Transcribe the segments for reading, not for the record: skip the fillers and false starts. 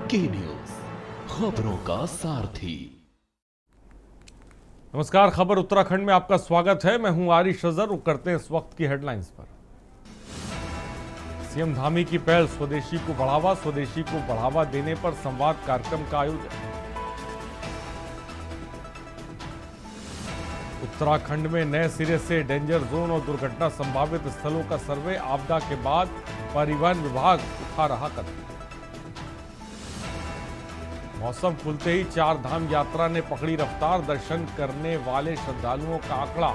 के न्यूज, खबरों का सारथी। नमस्कार, खबर उत्तराखंड में आपका स्वागत है। मैं हूं आरिश अजहर। रुक करते हैं इस वक्त की हेडलाइंस पर। सीएम धामी की पहल, स्वदेशी को बढ़ावा देने पर संवाद कार्यक्रम का आयोजन। उत्तराखंड में नए सिरे से डेंजर जोन और दुर्घटना संभावित स्थलों का सर्वे, आपदा के बाद परिवहन विभाग उठा रहा कदम। मौसम खुलते ही चार धाम यात्रा ने पकड़ी रफ्तार, दर्शन करने वाले श्रद्धालुओं का आंकड़ा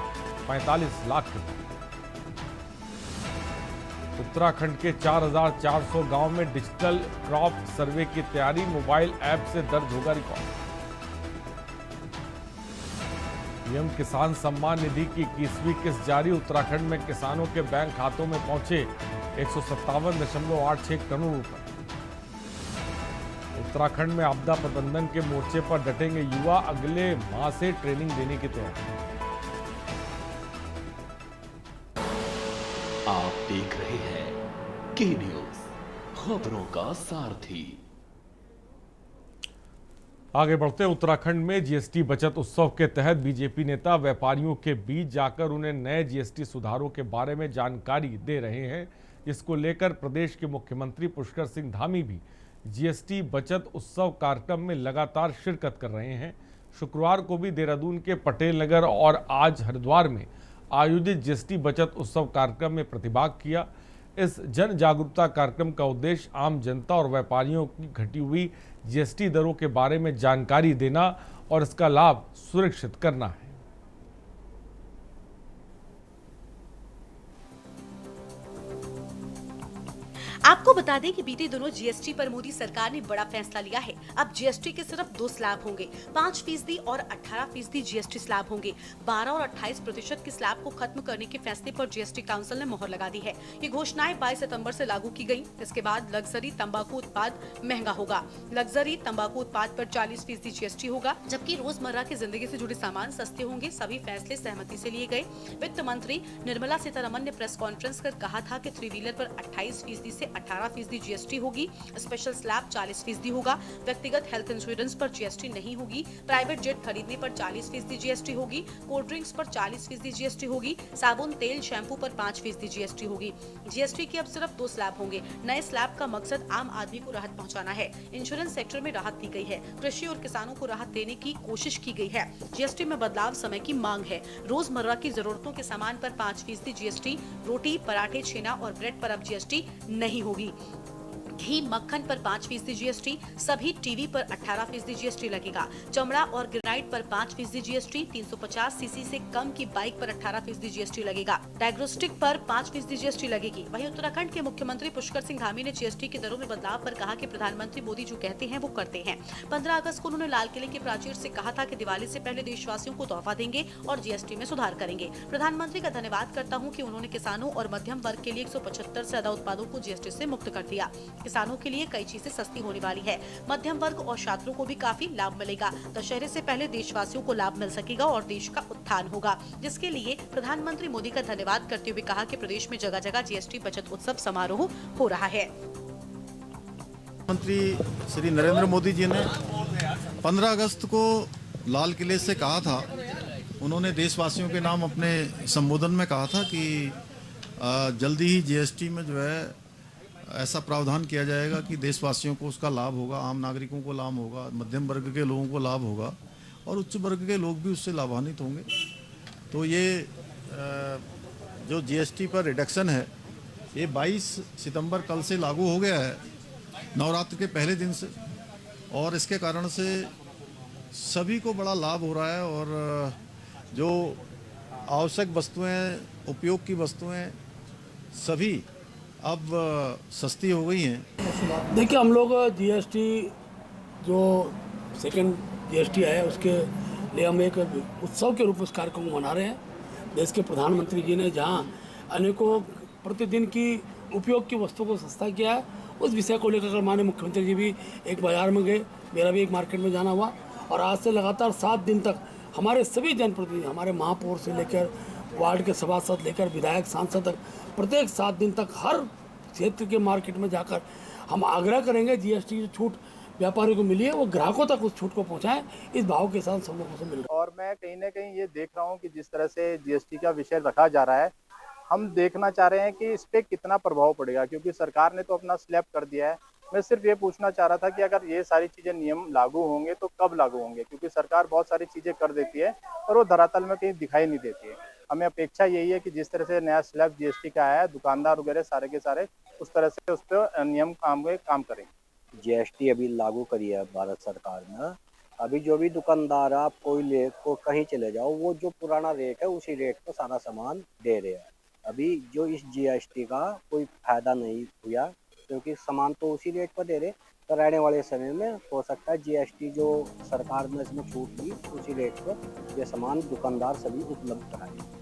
45 लाख के पार। उत्तराखंड के 4,400 गांव में डिजिटल क्रॉप सर्वे की तैयारी, मोबाइल ऐप से दर्ज होगा रिकॉर्ड। पीएम किसान सम्मान निधि की 21वीं किस्त जारी, उत्तराखंड में किसानों के बैंक खातों में पहुंचे 157.86 करोड़ रुपए। उत्तराखंड में आपदा प्रबंधन के मोर्चे पर डटेंगे युवा, अगले माह से ट्रेनिंग देने की तैयारी। आप देख रहे हैं के न्यूज, खबरों का सारथी। आगे बढ़ते उत्तराखंड में जीएसटी बचत उत्सव के तहत बीजेपी नेता व्यापारियों के बीच जाकर उन्हें नए जीएसटी सुधारों के बारे में जानकारी दे रहे हैं। इसको लेकर प्रदेश के मुख्यमंत्री पुष्कर सिंह धामी भी जीएसटी बचत उत्सव कार्यक्रम में लगातार शिरकत कर रहे हैं। शुक्रवार को भी देहरादून के पटेल नगर और आज हरिद्वार में आयोजित जीएसटी बचत उत्सव कार्यक्रम में प्रतिभाग किया। इस जन जागरूकता कार्यक्रम का उद्देश्य आम जनता और व्यापारियों की घटी हुई जीएसटी दरों के बारे में जानकारी देना और इसका लाभ सुरक्षित करना है। आपको बता दें कि बीते दिनों जीएसटी पर मोदी सरकार ने बड़ा फैसला लिया है। अब जीएसटी के सिर्फ 2 स्लैब होंगे, 5% और 18% जीएसटी स्लैब होंगे। 12 और 28% के स्लैब को खत्म करने के फैसले पर जीएसटी काउंसिल ने मोहर लगा दी है। ये घोषणाएं 22 सितंबर से लागू की गई। इसके बाद लग्जरी तंबाकू उत्पाद महंगा होगा। लग्जरी तंबाकू उत्पाद पर 40% जीएसटी होगा, जबकि रोजमर्रा की जिंदगी से जुड़े सामान सस्ते होंगे। सभी फैसले सहमति से लिए गए। वित्त मंत्री निर्मला सीतारमण ने प्रेस कॉन्फ्रेंस कर कहा था कि 3 व्हीलर पर 28% से 18% जीएसटी होगी। स्पेशल स्लैब 40% होगा। व्यक्तिगत हेल्थ इंश्योरेंस पर जीएसटी नहीं होगी। प्राइवेट जेट खरीदने पर 40% जीएसटी होगी। कोल्ड ड्रिंक्स पर 40% जीएसटी होगी। साबुन, तेल, शैम्पू पर 5% जीएसटी होगी। जीएसटी के अब सिर्फ 2 स्लैब होंगे। नए स्लैब का मकसद आम आदमी को राहत पहुंचाना है। इंश्योरेंस सेक्टर में राहत दी गई है। कृषि और किसानों को राहत देने की कोशिश की गई है। जीएसटी में बदलाव समय की मांग है। रोजमर्रा की जरूरतों के सामान पर 5% जीएसटी, रोटी, पराठे, छेना और ब्रेड पर अब जीएसटी नहीं होगी। घी, मक्खन पर 5% जीएसटी, सभी टीवी पर 18% जीएसटी लगेगा। चमड़ा और ग्रेनाइट पर 5% जीएसटी, 350 सीसी से कम की बाइक पर 18% जीएसटी लगेगा। डायग्नोस्टिक पर 5% जीएसटी लगेगी। वहीं उत्तराखंड के मुख्यमंत्री पुष्कर सिंह धामी ने जीएसटी की दरों में बदलाव पर कहा कि प्रधानमंत्री मोदी जो कहते हैं वो करते हैं। 15 अगस्त को उन्होंने लाल किले के प्राचीर से कहा था कि दिवाली से पहले देशवासियों को तोहफा देंगे और जीएसटी में सुधार करेंगे। प्रधानमंत्री का धन्यवाद करता हूँ कि उन्होंने किसानों और मध्यम वर्ग के लिए 175 से ज्यादा उत्पादों को जीएसटी से मुक्त कर दिया। किसानों के लिए कई चीजें सस्ती होने वाली है। मध्यम वर्ग और छात्रों को भी काफी लाभ मिलेगा। दशहरे से पहले देशवासियों को लाभ मिल सकेगा और देश का उत्थान होगा, जिसके लिए प्रधानमंत्री मोदी का धन्यवाद करते हुए कहा कि प्रदेश में जगह जगह जीएसटी बचत उत्सव समारोह हो रहा है। मंत्री श्री नरेंद्र मोदी जी ने 15 अगस्त को लाल किले से कहा था, उन्होंने देशवासियों के नाम अपने संबोधन में कहा था कि जल्दी ही जीएसटी में जो है ऐसा प्रावधान किया जाएगा कि देशवासियों को उसका लाभ होगा, आम नागरिकों को लाभ होगा, मध्यम वर्ग के लोगों को लाभ होगा और उच्च वर्ग के लोग भी उससे लाभान्वित होंगे। तो ये जो जीएसटी पर रिडक्शन है ये 22 सितंबर कल से लागू हो गया है, नवरात्र के पहले दिन से, और इसके कारण से सभी को बड़ा लाभ हो रहा है और जो आवश्यक वस्तुएं, उपयोग की वस्तुएं सभी अब सस्ती हो गई हैं। देखिए, हम लोग जीएसटी जो सेकंड जीएसटी है उसके लिए हम एक उत्सव के रूप में उस कार्यक्रम को मना रहे हैं। देश के प्रधानमंत्री जी ने जहां अनेकों प्रतिदिन की उपयोग की वस्तुओं को सस्ता किया है, उस विषय को लेकर माननीय मुख्यमंत्री जी भी एक बाजार में गए, मेरा भी एक मार्केट में जाना हुआ और आज से लगातार 7 दिन तक हमारे सभी जनप्रतिनिधि, हमारे महापौर से लेकर वार्ड के सभासद लेकर विधायक, सांसद तक प्रत्येक 7 दिन तक हर क्षेत्र के मार्केट में जाकर हम आग्रह करेंगे जीएसटी की छूट व्यापारियों को मिली है वो ग्राहकों तक उस छूट को पहुंचाएं, इस भाव के साथ सब लोगों से मिल रहा है। और मैं कहीं ना कहीं ये देख रहा हूँ कि जिस तरह से जीएसटी का विषय रखा जा रहा है, हम देखना चाह रहे हैं कि इस पे कितना प्रभाव पड़ेगा, क्योंकि सरकार ने तो अपना स्लैब कर दिया है। मैं सिर्फ ये पूछना चाह रहा था कि अगर ये सारी चीजें नियम लागू होंगे तो कब लागू होंगे, क्योंकि सरकार बहुत सारी चीजें कर देती है और वो धरातल में कहीं दिखाई नहीं देती है। हमें अपेक्षा यही है कि जिस तरह से नया स्लैब जीएसटी का आया है, दुकानदार वगैरह सारे के सारे उस तरह से उस पर नियम काम करें। जीएसटी अभी लागू करी है भारत सरकार ने। अभी जो भी दुकानदार आप कोई ले को कहीं चले जाओ, वो जो पुराना रेट है उसी रेट पर सारा सामान दे रहे हैं। अभी जो इस जीएसटी का कोई फायदा नहीं हुआ, क्योंकि सामान तो उसी रेट पर दे रहे। तो रहने वाले समय में हो सकता है जीएसटी जो सरकार ने इसमें छूट दी उसी रेट पर ये सामान दुकानदार सभी उपलब्ध कराए।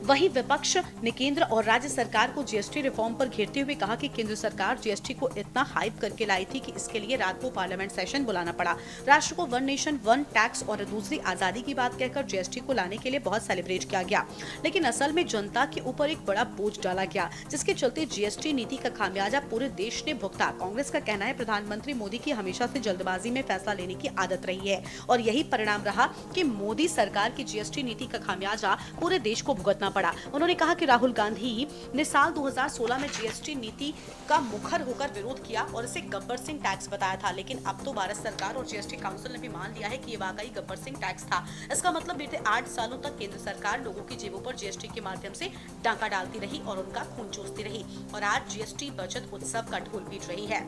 वहीं विपक्ष ने केंद्र और राज्य सरकार को जीएसटी रिफॉर्म पर घेरते हुए कहा कि केंद्र सरकार जीएसटी को इतना हाइप करके लाई थी कि इसके लिए रात को पार्लियामेंट सेशन बुलाना पड़ा। राष्ट्र को वन नेशन वन टैक्स और दूसरी आजादी की बात कहकर जीएसटी को लाने के लिए बहुत सेलिब्रेट किया गया, लेकिन असल में जनता के ऊपर एक बड़ा बोझ डाला गया, जिसके चलते जीएसटी नीति का खामियाजा पूरे देश ने भुगता। कांग्रेस का कहना है प्रधानमंत्री मोदी की हमेशा से जल्दबाजी में फैसला लेने की आदत रही है और यही परिणाम रहा कि मोदी सरकार की जीएसटी नीति का खामियाजा पूरे देश को भुगतना पड़ा। उन्होंने कहा कि राहुल गांधी ने साल 2016 में जीएसटी नीति का मुखर होकर विरोध किया और इसे गब्बर सिंह टैक्स बताया था, लेकिन अब तो भारत सरकार और जीएसटी काउंसिल ने भी मान लिया है कि ये वाकई गब्बर सिंह टैक्स था। इसका मतलब बीते 8 सालों तक केंद्र सरकार लोगों की जेबों पर जीएसटी के माध्यम से डाका डालती रही और उनका खून चूसती रही और आज जीएसटी बचत उत्सव का ढोल पीट रही है।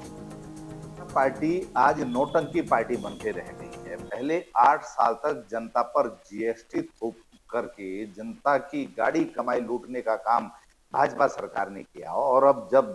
पार्टी आज नोटंकी पार्टी बनके रह गई है। पहले 8 साल तक जनता पर जीएसटी थोप करके जनता की गाड़ी कमाई लूटने का काम भाजपा सरकार ने किया और अब जब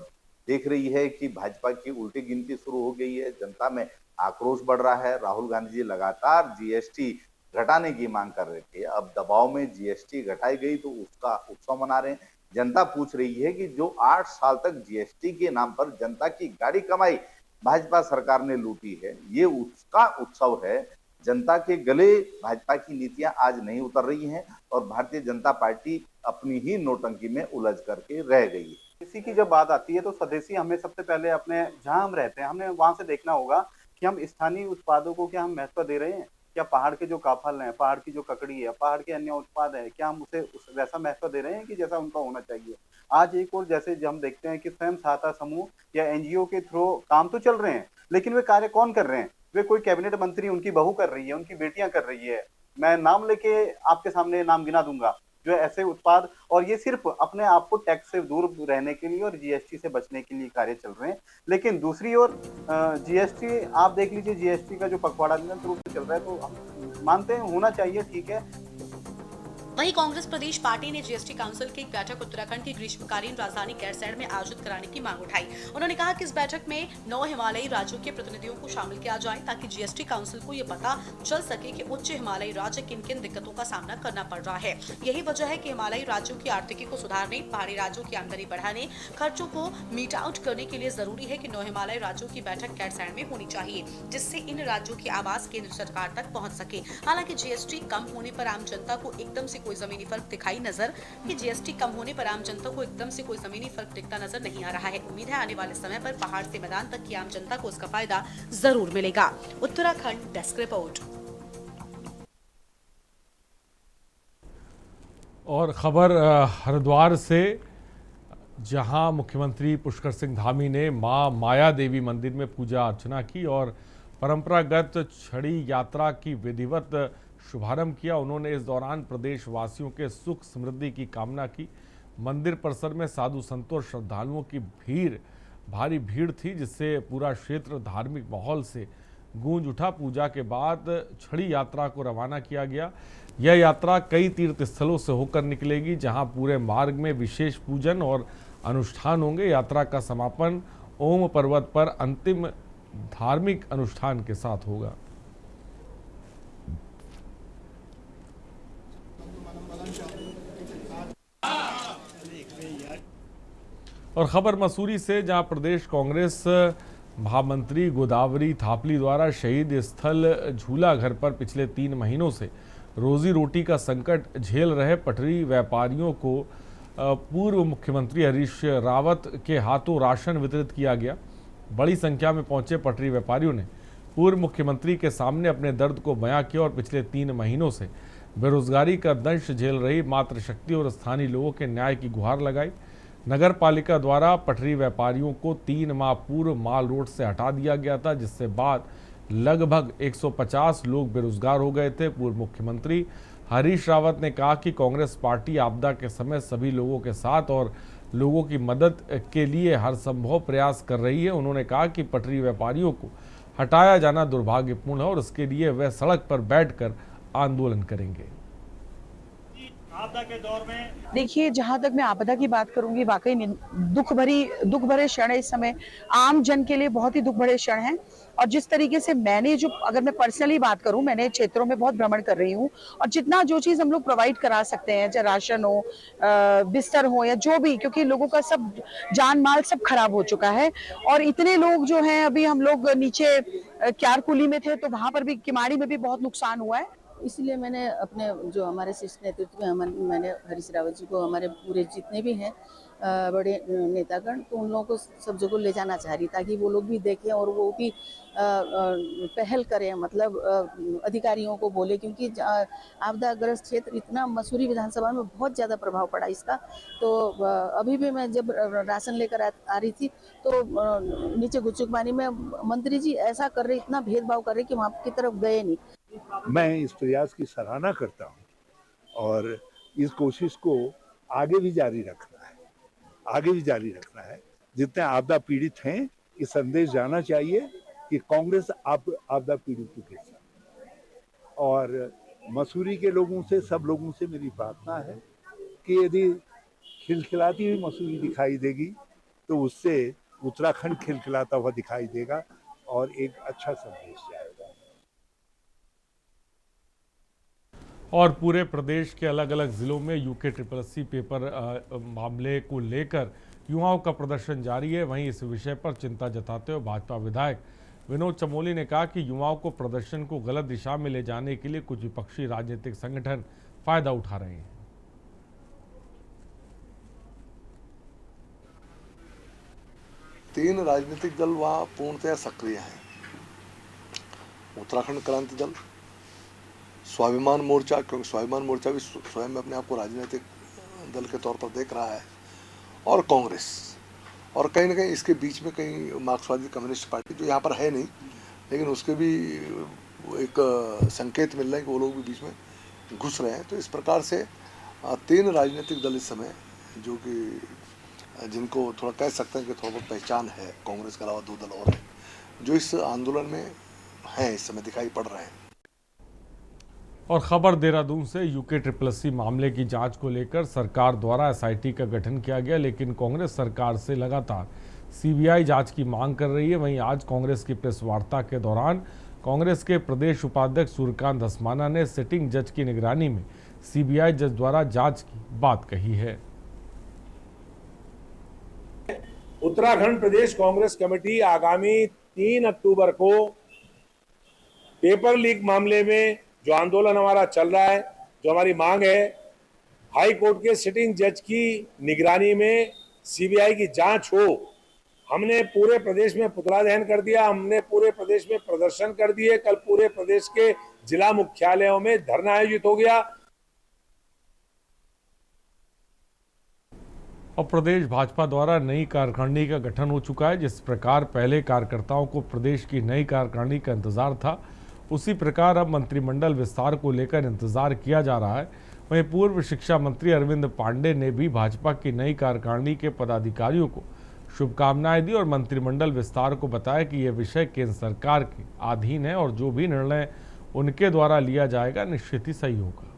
देख रही है कि भाजपा की उल्टी गिनती शुरू हो गई है, जनता में आक्रोश बढ़ रहा है। राहुल गांधी जी लगातार जीएसटी घटाने की मांग कर रहे थे, अब दबाव में जीएसटी घटाई गई तो उसका उत्सव मना रहे हैं। जनता पूछ रही है कि जो 8 साल तक जीएसटी के नाम पर जनता की गाड़ी कमाई भाजपा सरकार ने लूटी है, ये उसका उत्सव है। जनता के गले भाजपा की नीतियां आज नहीं उतर रही हैं और भारतीय जनता पार्टी अपनी ही नोटंकी में उलझ करके रह गई है। इसी की जब बात आती है तो स्वदेशी हमें सबसे पहले अपने जहां हम रहते हैं हमने वहां से देखना होगा कि हम स्थानीय उत्पादों को क्या हम महत्व दे रहे हैं। क्या पहाड़ के जो काफल हैं, पहाड़ की जो ककड़ी है, पहाड़ के अन्य उत्पाद है, क्या हम उसे वैसा महत्व दे रहे हैं कि जैसा उनका होना चाहिए। आज एक और जैसे हम देखते हैं कि स्वयं सहायता समूह या एनजीओ के थ्रू काम तो चल रहे हैं, लेकिन वे कार्य कौन कर रहे हैं? वे कोई कैबिनेट मंत्री उनकी बहू कर रही है, उनकी बेटियां कर रही है। मैं नाम लेके आपके सामने नाम गिना दूंगा जो ऐसे उत्पाद, और ये सिर्फ अपने आप को टैक्स से दूर रहने के लिए और जीएसटी से बचने के लिए कार्य चल रहे हैं। लेकिन दूसरी ओर जीएसटी आप देख लीजिए, जीएसटी का जो पखवाड़ा निरंतर रूप से चल रहा है, तो हम मानते हैं होना चाहिए, ठीक है। वहीं कांग्रेस प्रदेश पार्टी ने जीएसटी काउंसिल की एक बैठक उत्तराखंड की ग्रीष्मकालीन राजधानी गैरसैंण में आयोजित कराने की मांग उठाई। उन्होंने कहा कि इस बैठक में 9 हिमालयी राज्यों के प्रतिनिधियों को शामिल किया जाए ताकि जीएसटी काउंसिल को ये पता चल सके कि उच्च हिमालयी राज्य किन किन दिक्कतों का सामना करना पड़ रहा है। यही वजह है कि हिमालयी राज्यों की आर्थिकी को सुधारने, पहाड़ी राज्यों की आमदनी बढ़ाने, खर्चों को मीट आउट करने के लिए जरूरी है कि 9 हिमालयी राज्यों की बैठक गैरसैंण में होनी चाहिए, जिससे इन राज्यों की आवाज केंद्र सरकार तक पहुँच सके। हालांकि जीएसटी कम होने पर आम जनता को एकदम से कोई जमीनी फर्क जीएसटी कम होने पर आम जनता को एकदम से कोई जमीनी फर्क दिखता नजर नहीं आ रहा है। उम्मीद है आने वाले समय पर पहाड़ से मैदान तक की आम जनता को इसका फायदा जरूर मिलेगा। Uttarakhand desk report. और खबर हरिद्वार से, जहां मुख्यमंत्री पुष्कर सिंह धामी ने मां माया देवी मंदिर में पूजा अर्चना की और परंपरागत छड़ी यात्रा की विधिवत शुभारंभ किया। उन्होंने इस दौरान प्रदेश वासियों के सुख समृद्धि की कामना की। मंदिर परिसर में साधु संतों और श्रद्धालुओं की भारी भीड़ थी, जिससे पूरा क्षेत्र धार्मिक माहौल से गूंज उठा। पूजा के बाद छड़ी यात्रा को रवाना किया गया। यह यात्रा कई तीर्थ स्थलों से होकर निकलेगी, जहां पूरे मार्ग में विशेष पूजन और अनुष्ठान होंगे। यात्रा का समापन ओम पर्वत पर अंतिम धार्मिक अनुष्ठान के साथ होगा। और खबर मसूरी से, जहां प्रदेश कांग्रेस महामंत्री गोदावरी थापली द्वारा शहीद स्थल झूला घर पर पिछले 3 महीनों से रोजी रोटी का संकट झेल रहे पटरी व्यापारियों को पूर्व मुख्यमंत्री हरीश रावत के हाथों राशन वितरित किया गया। बड़ी संख्या में पहुंचे पटरी व्यापारियों ने पूर्व मुख्यमंत्री के सामने अपने दर्द को बयां किया और पिछले 3 महीनों से बेरोजगारी का दंश झेल रही मातृशक्ति और स्थानीय लोगों के न्याय की गुहार लगाई। नगर पालिका द्वारा पटरी व्यापारियों को 3 माह पूर्व माल रोड से हटा दिया गया था, जिससे बाद लगभग 150 लोग बेरोजगार हो गए थे। पूर्व मुख्यमंत्री हरीश रावत ने कहा कि कांग्रेस पार्टी आपदा के समय सभी लोगों के साथ और लोगों की मदद के लिए हर संभव प्रयास कर रही है। उन्होंने कहा कि पटरी व्यापारियों को हटाया जाना दुर्भाग्यपूर्ण है और इसके लिए वे सड़क पर बैठकर आंदोलन करेंगे। आपदा के दौर में देखिए, जहां तक मैं आपदा की बात करूंगी, वाकई दुख भरे क्षण है इस समय, आम जन के लिए बहुत ही दुख भरे क्षण हैं। और जिस तरीके से मैंने अगर मैं पर्सनली बात करूं, मैंने क्षेत्रों में बहुत भ्रमण कर रही हूं और जितना जो चीज हम लोग प्रोवाइड करा सकते हैं, चाहे राशन हो, बिस्तर हो या जो भी, क्योंकि लोगों का सब जान माल सब खराब हो चुका है। और इतने लोग जो हैं, अभी हम लोग नीचे क्यारकुली में थे तो वहां पर भी, किमाड़ी में भी बहुत नुकसान हुआ है। इसलिए मैंने अपने जो हमारे शीर्ष नेतृत्व में मैंने हरीश रावत जी को, हमारे पूरे जितने भी हैं बड़े नेतागण, तो उन लोगों को सब जगह ले जाना चाह रही, ताकि वो लोग भी देखें और वो भी पहल करें, मतलब अधिकारियों को बोले, क्योंकि आपदाग्रस्त क्षेत्र इतना मसूरी विधानसभा में बहुत ज़्यादा प्रभाव पड़ा इसका। तो अभी भी मैं जब राशन लेकर आ रही थी तो नीचे गुच्चुकबानी में मंत्री जी ऐसा कर रहे, इतना भेदभाव कर रहे कि वहाँ की तरफ गए नहीं। मैं इस प्रयास की सराहना करता हूं और इस कोशिश को आगे भी जारी रखना है। जितने आपदा पीड़ित हैं, ये संदेश जाना चाहिए कि कांग्रेस आपदा पीड़ितों के साथ। और मसूरी के लोगों से, सब लोगों से मेरी प्रार्थना है कि यदि खिलखिलाती हुई मसूरी दिखाई देगी तो उससे उत्तराखंड खिलखिलाता हुआ दिखाई देगा और एक अच्छा संदेश जाएगा। और पूरे प्रदेश के अलग अलग जिलों में UKSSC पेपर मामले को लेकर युवाओं का प्रदर्शन जारी है। वहीं इस विषय पर चिंता जताते हुए भाजपा विधायक विनोद चमोली ने कहा कि युवाओं को प्रदर्शन को गलत दिशा में ले जाने के लिए कुछ विपक्षी राजनीतिक संगठन फायदा उठा रहे हैं। तीन राजनीतिक दल वहां पूर्णतः सक्रिय हैं। उत्तराखंड क्रांति दल, स्वाभिमान मोर्चा, क्योंकि स्वाभिमान मोर्चा भी स्वयं अपने आप को राजनीतिक दल के तौर पर देख रहा है, और कांग्रेस, और कहीं ना कहीं इसके बीच में कहीं मार्क्सवादी कम्युनिस्ट पार्टी, जो यहाँ पर है नहीं, लेकिन उसके भी एक संकेत मिल रहे हैं कि वो लोग भी बीच में घुस रहे हैं। तो इस प्रकार से 3 राजनीतिक दल इस समय, जो कि जिनको थोड़ा कह सकते हैं कि थोड़ा बहुत पहचान है, कांग्रेस के अलावा 2 दल और हैं, जो इस आंदोलन में हैं, इस समय दिखाई पड़ रहे हैं। और खबर देहरादून से, UKSSC मामले की जांच को लेकर सरकार द्वारा SIT का गठन किया गया, लेकिन कांग्रेस सरकार से लगातार CBI जांच की मांग कर रही है। वहीं आज कांग्रेस की प्रेस वार्ता के दौरान कांग्रेस के प्रदेश उपाध्यक्ष सूर्यकांत धस्माना ने सिटिंग जज की निगरानी में CBI जज द्वारा जांच की बात कही है। उत्तराखंड प्रदेश कांग्रेस कमेटी आगामी 3 अक्टूबर को पेपर लीक मामले में जो आंदोलन हमारा चल रहा है, जो हमारी मांग है, हाई कोर्ट के सिटिंग जज की निगरानी में CBI की जांच हो। हमने पूरे प्रदेश में पुतला दहन कर दिया, हमने पूरे प्रदेश में प्रदर्शन कर दिए। कल पूरे प्रदेश के जिला मुख्यालयों में धरना आयोजित हो गया। और प्रदेश भाजपा द्वारा नई कार्यकारिणी का गठन हो चुका है। जिस प्रकार पहले कार्यकर्ताओं को प्रदेश की नई कार्यकारिणी का इंतजार था, उसी प्रकार अब मंत्रिमंडल विस्तार को लेकर इंतजार किया जा रहा है। वहीं पूर्व शिक्षा मंत्री अरविंद पांडे ने भी भाजपा की नई कार्यकारिणी के पदाधिकारियों को शुभकामनाएं दी और मंत्रिमंडल विस्तार को बताया कि यह विषय केंद्र सरकार के अधीन है और जो भी निर्णय उनके द्वारा लिया जाएगा निश्चित ही सही होगा।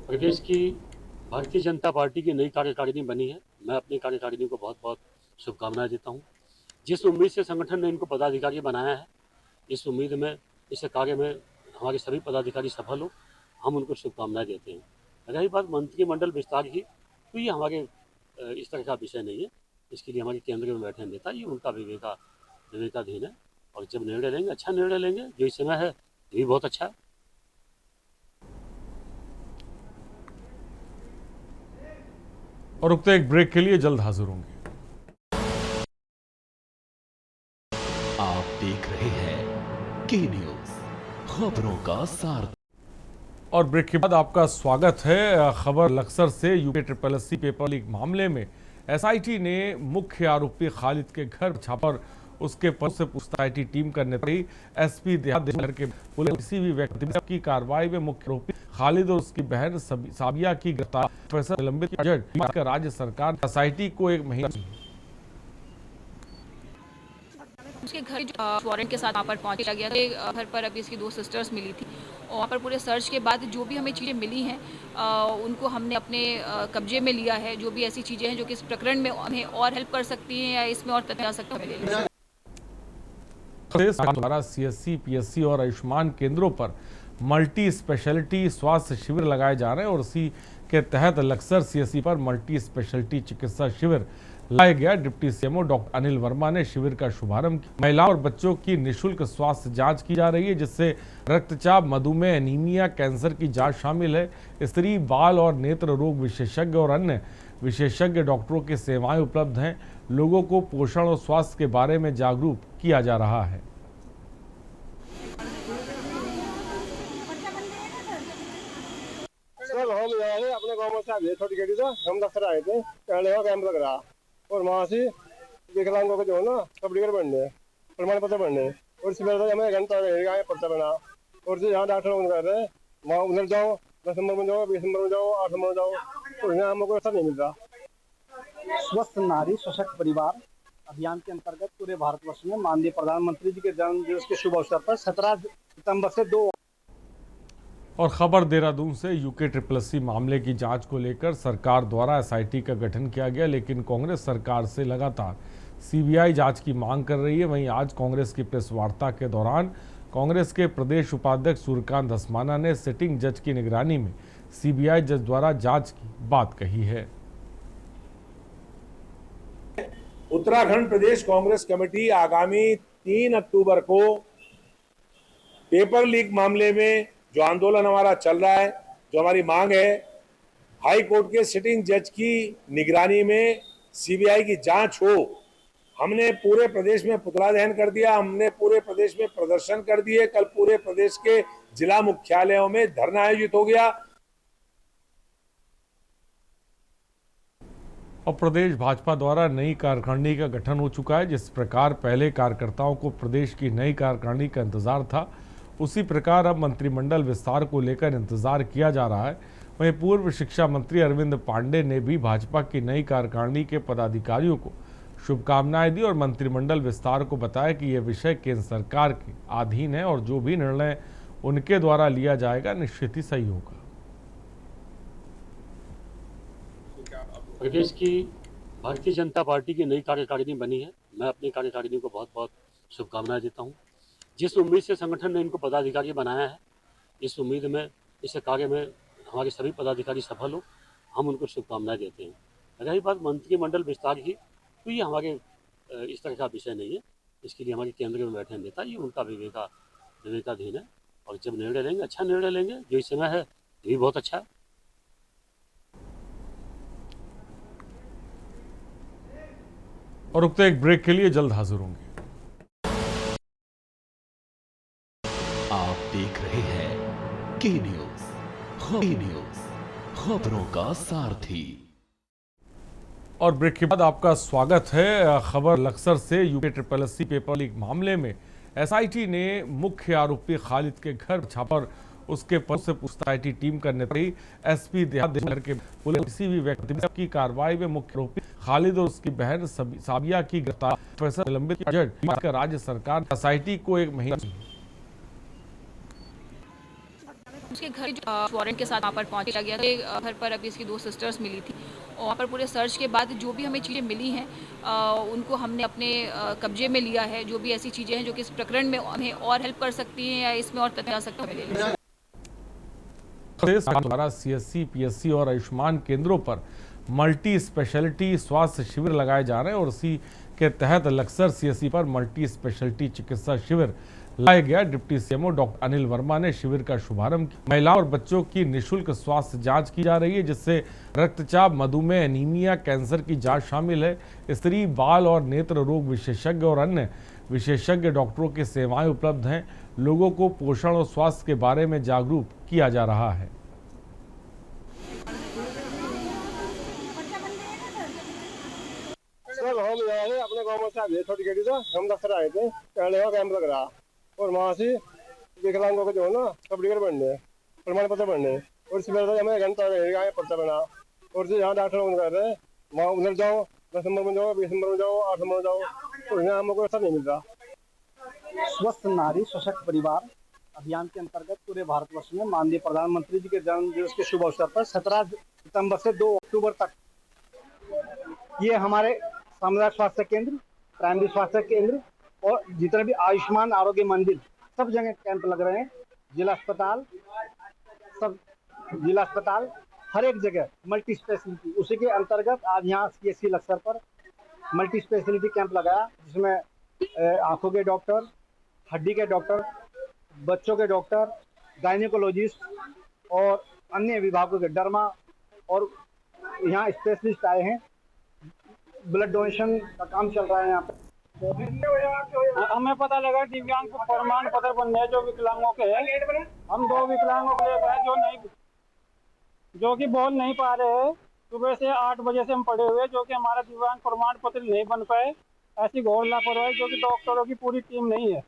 प्रदेश की भारतीय जनता पार्टी की नई कार्यकारिणी बनी है। मैं अपनी कार्यकारिणी को बहुत बहुत शुभकामनाएं देता हूं। जिस उम्मीद से संगठन ने इनको पदाधिकारी बनाया है, इस उम्मीद में, इस कार्य में हमारे सभी पदाधिकारी सफल हो, हम उनको शुभकामनाएं देते हैं। रही बात मंत्रिमंडल विस्तार की, तो ये हमारे इस तरह का विषय नहीं है। इसके लिए हमारे केंद्र में बैठे नेता, ये उनका विवेकाधीन है, और जब निर्णय लेंगे, अच्छा निर्णय लेंगे। जो इस समय है ये भी बहुत अच्छा है। और रुकते एक ब्रेक के लिए, जल्द हाजिर होंगे। के न्यूज, खबरों का सार। और ब्रेक के बाद आपका स्वागत है। खबर लक्सर से यूपी SSSC पेपर लीक मामले में एसआईटी ने मुख्य आरोपी खालिद के घर छापा और उसके पर से पूछताछ टीम करने पर एसपी देहात के पुलिस किसी भी व्यक्ति की कार्रवाई में मुख्य आरोपी खालिद और उसकी बहन साबिया की गिरफ्तार फैसला निलंबित कर राज्य सरकार एसआईटी को 1 महीना उसके घर वारंट के साथ वहाँ पर पहुँचा गया था। घर पर अभी इसकी 2 सिस्टर्स मिली थी और वहाँ पर पूरे सर्च के बाद जो भी हमें चीज़ें मिली हैं उनको हमने अपने कब्जे में लिया है। जो भी ऐसी चीज़ें हैं जो कि इस प्रकरण में हमें और हेल्प कर सकती हैं या इसमें और तथ्य आ सकते हैं द्वारा CSC, PSC और आयुष्मान केंद्रों पर मल्टी स्पेशलिटी स्वास्थ्य शिविर लगाए जा रहे हैं और उसी के तहत लक्सर CSC पर मल्टी स्पेशलिटी चिकित्सा शिविर लाया गया। Deputy CMO doctor Anil Verma ने शिविर का शुभारंभ किया। महिलाओं और बच्चों की निःशुल्क स्वास्थ्य जांच की जा रही है, जिससे रक्तचाप, मधुमेह, एनीमिया, कैंसर की जांच शामिल है। स्त्री, बाल और नेत्र रोग विशेषज्ञ और अन्य विशेषज्ञ डॉक्टरों की सेवाएं उपलब्ध हैं। लोगों को पोषण और स्वास्थ्य के बारे में जागरूक किया जा रहा है। सर हम यहाँ अपने गाँव में से छोटी गाड़ी था, हम दफ्तर आए थे, कैंप लग रहा और वहाँ से विकलांगों को जो है ना सर्टिफिकेट बनने, प्रमाण पत्र बनने और इसी वजह से हमें घंटा रहेगा पर्चा बना और यहाँ डॉक्टर लोग कह रहे हैं वहाँ उधर जाओ, 10 नंबर में जाओ, 20 नंबर में जाओ, 8 नंबर में जाओ, तो यहाँ हमको ऐसा नहीं मिल रहा। स्वस्थ नारी सशक्त परिवार अभियान के अंतर्गत पूरे भारतवर्ष में माननीय प्रधानमंत्री जी के जन्म दिवस के शुभ अवसर पर 17 सितंबर से 2 और खबर देहरादून से यूके SSSC मामले की जांच को लेकर सरकार द्वारा एसआईटी का गठन किया गया, लेकिन कांग्रेस सरकार से लगातार सीबीआई जांच की मांग कर रही है। वहीं आज कांग्रेस की प्रेस वार्ता के दौरान कांग्रेस के प्रदेश उपाध्यक्ष सूर्यकांत धस्माना ने सिटिंग जज की निगरानी में सीबीआई जज द्वारा जांच की बात कही है। उत्तराखंड प्रदेश कांग्रेस कमेटी आगामी 3 अक्टूबर को पेपर लीक मामले में जो आंदोलन हमारा चल रहा है, जो हमारी मांग है, हाई कोर्ट के सिटिंग जज की निगरानी में सीबीआई की जांच हो। हमने पूरे प्रदेश में पुतला दहन कर दिया, हमने पूरे प्रदेश में प्रदर्शन कर दिए। कल पूरे प्रदेश के जिला मुख्यालयों में धरना आयोजित हो गया। और प्रदेश भाजपा द्वारा नई कार्यकारिणी का गठन हो चुका है। जिस प्रकार पहले कार्यकर्ताओं को प्रदेश की नई कार्यकारिणी का इंतजार था, उसी प्रकार अब मंत्रिमंडल विस्तार को लेकर इंतजार किया जा रहा है। वहीं पूर्व शिक्षा मंत्री अरविंद पांडे ने भी भाजपा की नई कार्यकारिणी के पदाधिकारियों को शुभकामनाएं दी और मंत्रिमंडल विस्तार को बताया कि यह विषय केंद्र सरकार के अधीन है और जो भी निर्णय उनके द्वारा लिया जाएगा निश्चित ही सही होगा। प्रदेश की भारतीय जनता पार्टी की नई कार्यकारिणी बनी है। मैं अपनी कार्यकारिणी को बहुत बहुत शुभकामनाएं देता हूं। जिस उम्मीद से संगठन ने इनको पदाधिकारी बनाया है, इस उम्मीद में, इस कार्य में हमारे सभी पदाधिकारी सफल हो, हम उनको शुभकामनाएं देते हैं। रही बात मंत्रिमंडल विस्तार की, तो ये हमारे इस तरह का विषय नहीं है। इसके लिए हमारे केंद्र में बैठे नेता, ये उनका विवेकाधीन है और जब निर्णय लेंगे, अच्छा निर्णय लेंगे। जो इस समय है ये भी बहुत अच्छा है। और रुकते एक ब्रेक के लिए, जल्द हाजिर होंगे। आप देख रहे हैं के न्यूज, खबरों का सारथी। और ब्रेक के बाद आपका स्वागत है। खबर लक्सर से यूपी SSSC पेपर लीक मामले में एसआईटी ने मुख्य आरोपी खालिद के घर छापा और उसके पर से पूछताछ टीम करने पर एसपी देहात के पुलिस किसी भी व्यक्ति की कार्रवाई में मुख्य आरोपी खालिद और उसकी बहन साबिया की गिरफ्तार फैसला निलंबित कर राज्य सरकार एसआईटी को 1 महीना उसके घर वारंट के साथ वहाँ पर पहुँचा गया था। घर पर अभी इसकी 2 सिस्टर्स मिली थी और वहाँ पर पूरे सर्च के बाद जो भी हमें चीज़ें मिली हैं उनको हमने अपने कब्जे में लिया है। जो भी ऐसी चीज़ें हैं जो कि इस प्रकरण में हमें और हेल्प कर सकती हैं या इसमें और तथ्य आ सकते हैं। द्वारा CSC, PSC और आयुष्मान केंद्रों पर मल्टी स्पेशलिटी स्वास्थ्य शिविर लगाए जा रहे हैं और उसी के तहत लक्सर CSC पर मल्टी स्पेशलिटी चिकित्सा शिविर लाया गया। Deputy CMO doctor Anil Verma ने शिविर का शुभारंभ किया। महिलाओं और बच्चों की निःशुल्क स्वास्थ्य जांच की जा रही है, जिससे रक्तचाप, मधुमेह, एनीमिया, कैंसर की जांच शामिल है। स्त्री, बाल और नेत्र रोग विशेषज्ञ और अन्य विशेषज्ञ डॉक्टरों की सेवाएं उपलब्ध हैं। लोगों को पोषण और स्वास्थ्य के बारे में जागरूक किया जा रहा है। सर हम यहाँ अपने गाँव में से छोटी गाड़ी था, हम दफ्तर आए थे, कैंप लग रहा और वहाँ से विकलांगों को जो है ना सर्टिफिकेट बनने, प्रमाण पत्र बनने और इसमें हमें घंटा पर्चा बना और यहाँ डॉक्टर लोग कर रहे हैं वहाँ उधर जाओ, 10 नंबर में जाओ, 20 नंबर में जाओ, 8 नंबर में जाओ, तो यहाँ हमको ऐसा नहीं मिल रहा। स्वस्थ नारी सशक्त परिवार अभियान के अंतर्गत पूरे भारतवर्ष में माननीय प्रधानमंत्री जी के जन्म दिवस के शुभ अवसर पर 17 सितंबर से 2 अक्टूबर तक ये हमारे सामुदायिक स्वास्थ्य केंद्र, प्राइमरी स्वास्थ्य केंद्र और जितने भी आयुष्मान आरोग्य मंदिर सब जगह कैंप लग रहे हैं। जिला अस्पताल हर एक जगह मल्टी स्पेशलिटी, उसी के अंतर्गत आज यहाँ CSC लक्सर पर मल्टी स्पेशलिटी कैंप लगाया, जिसमें आंखों के डॉक्टर, हड्डी के डॉक्टर, बच्चों के डॉक्टर, गायनेकोलॉजिस्ट और अन्य विभागों के डर्मा और यहाँ स्पेशलिस्ट आए हैं। ब्लड डोनेशन का काम चल रहा है यहाँ पे। हमें पता लगा दिव्यांग प्रमाण पत्र बनने जो विकलांगों के हैं, हम 2 विकलांगों को लेकर आए जो कि बोल नहीं पा रहे हैं। सुबह से 8 बजे से हम पड़े हुए, जो कि हमारा दिव्यांग प्रमाण पत्र नहीं बन पाए। ऐसी घोर लापरवाही जो कि डॉक्टरों की पूरी टीम नहीं है।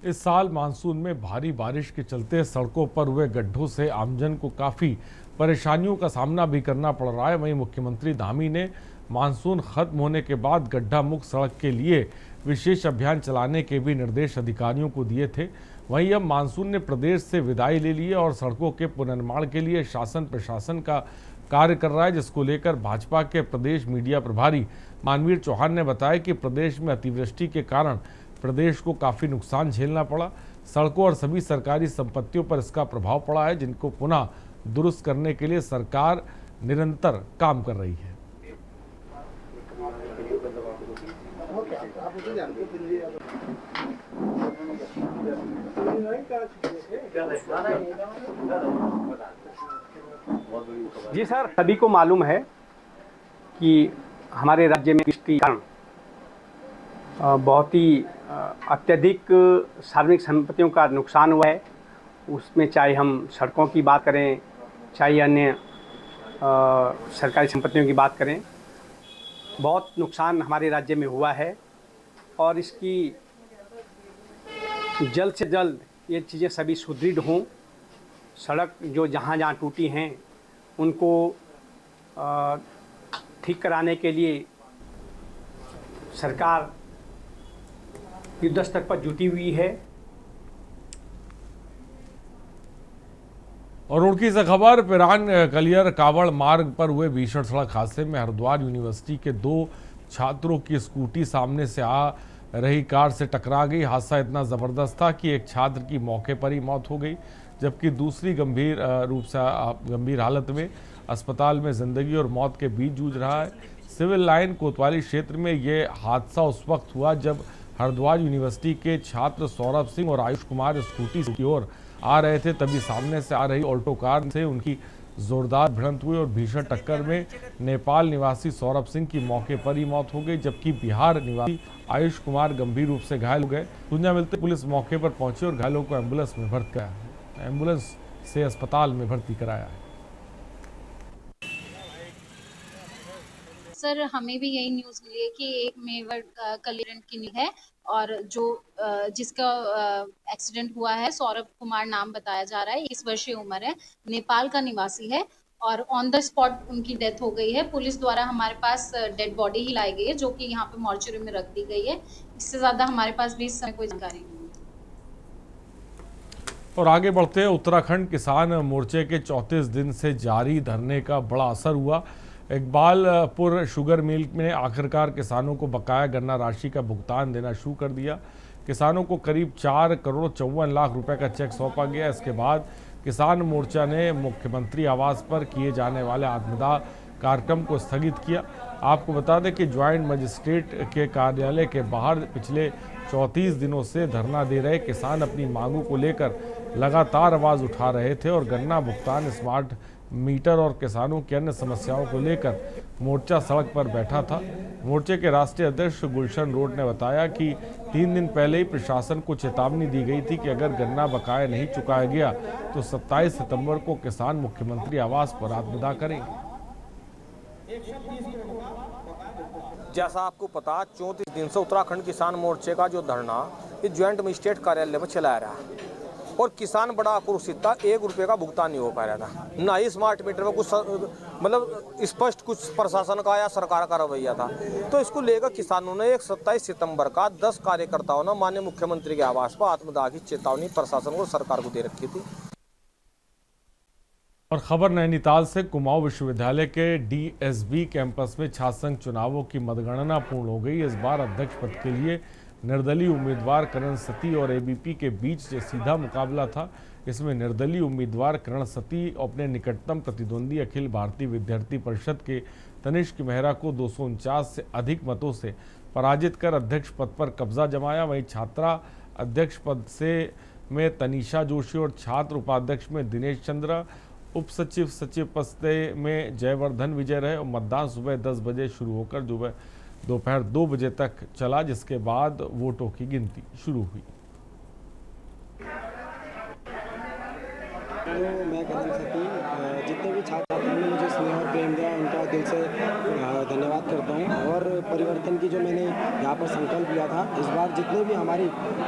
इस साल मानसून में भारी बारिश के चलते सड़कों पर हुए गड्ढों से आमजन को काफ़ी परेशानियों का सामना भी करना पड़ रहा है। वहीं मुख्यमंत्री धामी ने मानसून खत्म होने के बाद गड्ढा मुक्त सड़क के लिए विशेष अभियान चलाने के भी निर्देश अधिकारियों को दिए थे। वहीं अब मानसून ने प्रदेश से विदाई ले ली है और सड़कों के पुनर्निर्माण के लिए शासन प्रशासन का कार्य कर रहा है, जिसको लेकर भाजपा के प्रदेश मीडिया प्रभारी मानवीर चौहान ने बताया कि प्रदेश में अतिवृष्टि के कारण प्रदेश को काफ़ी नुकसान झेलना पड़ा। सड़कों और सभी सरकारी संपत्तियों पर इसका प्रभाव पड़ा है, जिनको पुनः दुरुस्त करने के लिए सरकार निरंतर काम कर रही है। जी सर, सभी को मालूम है कि हमारे राज्य में वृष्टि के कारण बहुत ही अत्यधिक सार्वजनिक संपत्तियों का नुकसान हुआ है। उसमें चाहे हम सड़कों की बात करें, चाहे अन्य सरकारी संपत्तियों की बात करें, बहुत नुकसान हमारे राज्य में हुआ है और इसकी जल्द से जल्द ये चीज़ें सभी सुदृढ़ हों। सड़क जो जहाँ जहाँ टूटी हैं उनको ठीक कराने के लिए सरकार युद्ध स्तर पर जुटी हुई है। और रुड़की से खबर, पिरान कलियर कावड़ मार्ग पर हुए भीषण सड़क हादसे में हरिद्वार यूनिवर्सिटी के 2 छात्रों की स्कूटी सामने से आ रही कार से टकरा गई। हादसा इतना ज़बरदस्त था कि एक छात्र की मौके पर ही मौत हो गई, जबकि दूसरी गंभीर हालत में अस्पताल में ज़िंदगी और मौत के बीच जूझ रहा है। सिविल लाइन कोतवाली क्षेत्र में ये हादसा उस वक्त हुआ जब हरिद्वार यूनिवर्सिटी के छात्र सौरभ सिंह और आयुष कुमार स्कूटी की ओर आ रहे थे, तभी सामने से आ रही ऑल्टो कार से उनकी जोरदार भिड़ंत हुई और भीषण टक्कर में नेपाल निवासी सौरभ सिंह की मौके पर ही मौत हो गई, जबकि बिहार निवासी आयुष कुमार गंभीर रूप से घायल हो गए। सूचना मिलते पुलिस मौके पर पहुंची और घायलों को एम्बुलेंस से अस्पताल में भर्ती कराया है। सर, हमें भी यही न्यूज़ मिली है कि एक मेवर कलियर की है और जो जिसका एक्सीडेंट हुआ है सौरभ कुमार नाम बताया जा रहा है, 21 वर्षीय उम्र है, नेपाल का निवासी है और ऑन द स्पॉट उनकी डेथ हो गई है। पुलिस द्वारा हमारे पास डेड बॉडी ही लाई गई है जो कि यहाँ पे मॉर्चरी में रख दी गई है। इससे ज़्यादा हमारे पास भी इस समय कोई जानकारी नहीं है। और आगे बढ़ते हैं, उत्तराखंड किसान मोर्चे के 34 दिन से जारी धरने का बड़ा असर हुआ। इकबालपुर शुगर मिल ने आखिरकार किसानों को बकाया गन्ना राशि का भुगतान देना शुरू कर दिया। किसानों को करीब 4 करोड़ 54 लाख रुपए का चेक सौंपा गया। इसके बाद किसान मोर्चा ने मुख्यमंत्री आवास पर किए जाने वाले आत्मदाह कार्यक्रम को स्थगित किया। आपको बता दें कि ज्वाइंट मजिस्ट्रेट के कार्यालय के बाहर पिछले 34 दिनों से धरना दे रहे किसान अपनी मांगों को लेकर लगातार आवाज़ उठा रहे थे और गन्ना भुगतान, स्मार्ट मीटर और किसानों की अन्य समस्याओं को लेकर मोर्चा सड़क पर बैठा था। मोर्चे के राष्ट्रीय अध्यक्ष गुलशन रोड ने बताया कि 3 दिन पहले ही प्रशासन को चेतावनी दी गई थी कि अगर गन्ना बकाया नहीं चुकाया गया तो 27 सितंबर को किसान मुख्यमंत्री आवास पर आत्मदाह करेंगे। जैसा आपको पता, 34 दिन से उत्तराखंड किसान मोर्चे का जो धरना इस ज्वाइंट मजिस्ट्रेट कार्यालय में चलाया रहा और किसान बड़ा आक्रोशित था। 1 रुपये का भुगतान नहीं हो पा रहा था, ना ही स्मार्ट मीटर में कुछ मतलब स्पष्ट कुछ प्रशासन का या सरकार का रवैया था। तो इसको लेकर किसानों ने 27 सितंबर का 10 कार्यकर्ताओं ने माननीय मुख्यमंत्री के आवास पर आत्मदाह की चेतावनी प्रशासन और सरकार को दे रखी थी। और खबर नैनीताल से, कुमाऊं विश्वविद्यालय के डीएसबी कैंपस में छात्र संघ चुनावों की मतगणना पूर्ण हो गई। इस बार अध्यक्ष पद के लिए निर्दलीय उम्मीदवार करण सती और एबीपी के बीच सीधा मुकाबला था। इसमें निर्दलीय उम्मीदवार करण सती अपने निकटतम प्रतिद्वंदी अखिल भारतीय विद्यार्थी परिषद के तनिष्क मेहरा को 249 से अधिक मतों से पराजित कर अध्यक्ष पद पर कब्जा जमाया। वहीं छात्रा अध्यक्ष पद से में तनीषा जोशी और छात्र उपाध्यक्ष में दिनेश चंद्र, उप सचिव सचिव पद में जयवर्धन विजय रहे। और मतदान सुबह 10 बजे शुरू होकर दोपहर 2 बजे तक चला, जिसके बाद वोटों की गिनती शुरू हुई। तो मैं करण सती, जितने भी छात्र छात्राओं ने मुझे स्नेह और प्रेम दिया उनका दिल से धन्यवाद करता हूँ। और परिवर्तन की जो मैंने यहाँ पर संकल्प लिया था, इस बार जितने भी हमारी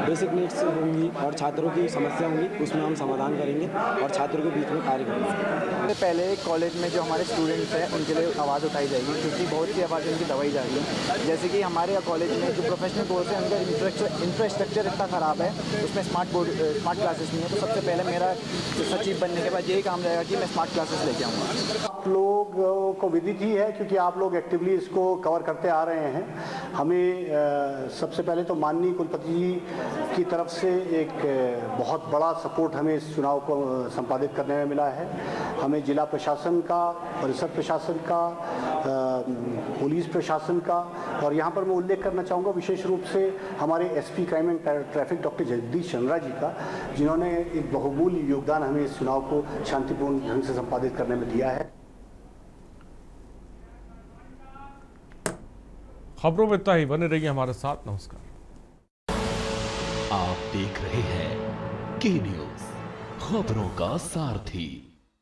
बेसिक नीड्स होंगी और छात्रों की समस्या होंगी उसमें हम समाधान करेंगे और छात्रों के बीच में कार्य करेंगे। पहले कॉलेज में जो हमारे स्टूडेंट्स हैं उनके लिए आवाज़ उठाई जाएगी, क्योंकि बहुत सी आवाज़ उनकी दबाई जा रही है। जैसे कि हमारे कॉलेज में जो प्रोफेशनल कोर्स है उनका इंफ्रास्ट्रक्चर इतना ख़राब है, उसमें स्मार्ट क्लासेस नहीं है। तो सबसे पहले मेरा सचिव बनने के बाद यही काम रहेगा कि मैं स्मार्ट क्लासेस लेके आऊँगा। आप लोगों को विदित ही है, क्योंकि आप लोग एक्टिवली इसको कवर करते आ रहे हैं। हमें सबसे पहले तो माननीय कुलपति जी की तरफ से एक बहुत बड़ा सपोर्ट हमें इस चुनाव को संपादित करने में मिला है। हमें जिला प्रशासन का, परिषद प्रशासन का, पुलिस प्रशासन का, और यहाँ पर मैं उल्लेख करना चाहूँगा विशेष रूप से हमारे SP crime and traffic doctor Jagdish Chandra ji का, जिन्होंने एक बहुमूल्य योगदान हमें इस चुनाव को शांतिपूर्ण ढंग से संपादित करने में दिया है। खबरों में इतना ही, बने रहिए हमारे साथ। नमस्कार। आप देख रहे हैं के न्यूज़, खबरों का सारथी।